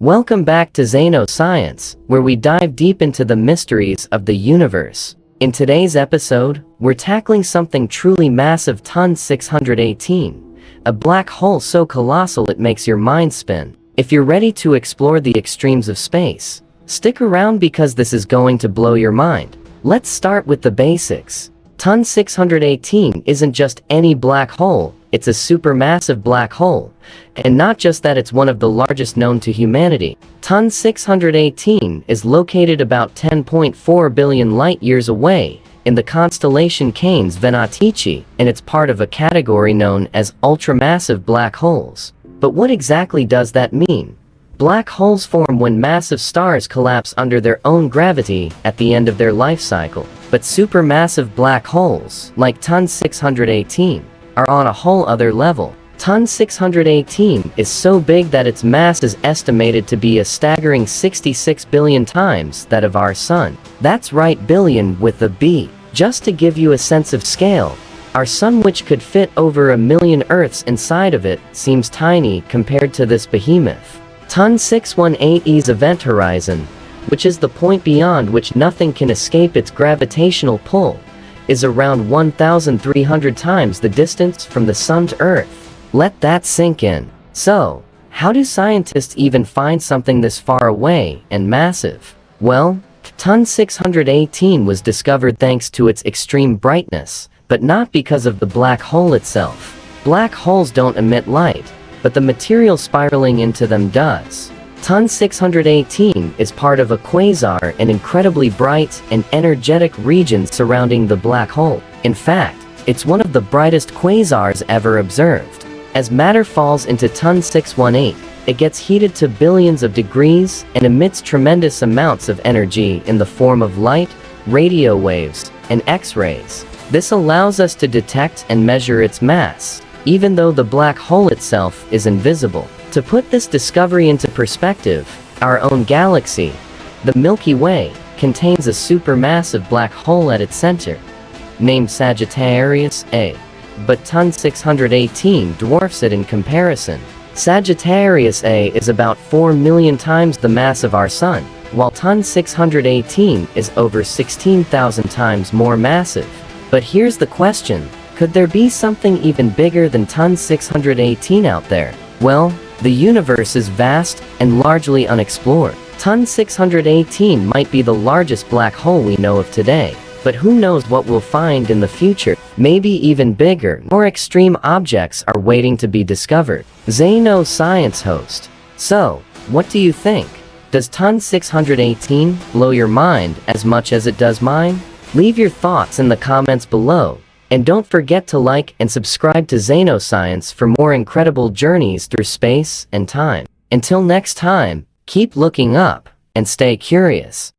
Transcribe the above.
Welcome back to Zeno Science, where we dive deep into the mysteries of the universe. In today's episode, we're tackling something truly massive: Ton 618, a black hole so colossal it makes your mind spin. If you're ready to explore the extremes of space, stick around because this is going to blow your mind. Let's start with the basics. Ton 618 isn't just any black hole, it's a supermassive black hole. And not just that, it's one of the largest known to humanity. Ton 618 is located about 10.4 billion light-years away in the constellation Canes Venatici, and it's part of a category known as ultramassive black holes. But what exactly does that mean? Black holes form when massive stars collapse under their own gravity at the end of their life cycle. But supermassive black holes, like Ton 618, are on a whole other level. Ton 618 is so big that its mass is estimated to be a staggering 66 billion times that of our Sun. That's right, billion with a B. Just to give you a sense of scale, our Sun, which could fit over 1 million Earths inside of it, seems tiny compared to this behemoth. Ton 618's event horizon, which is the point beyond which nothing can escape its gravitational pull, is around 1,300 times the distance from the Sun to Earth. Let that sink in. So, how do scientists even find something this far away and massive? Well, Ton 618 was discovered thanks to its extreme brightness, but not because of the black hole itself. Black holes don't emit light, but the material spiraling into them does. Ton 618 is part of a quasar, an incredibly bright and energetic region surrounding the black hole. In fact, it's one of the brightest quasars ever observed. As matter falls into Ton 618, it gets heated to billions of degrees and emits tremendous amounts of energy in the form of light, radio waves, and X-rays. This allows us to detect and measure its mass, even though the black hole itself is invisible. To put this discovery into perspective, our own galaxy, the Milky Way, contains a supermassive black hole at its center, named Sagittarius A. But Ton 618 dwarfs it in comparison. Sagittarius A is about 4 million times the mass of our Sun, while Ton 618 is over 16,000 times more massive. But here's the question: could there be something even bigger than Ton 618 out there? Well, the universe is vast and largely unexplored. Ton 618 might be the largest black hole we know of today, but who knows what we'll find in the future? Maybe even bigger, more extreme objects are waiting to be discovered. Zeno Science host. So, what do you think? Does Ton 618 blow your mind as much as it does mine? Leave your thoughts in the comments below. And don't forget to like and subscribe to Zeno Science for more incredible journeys through space and time. Until next time, keep looking up and stay curious.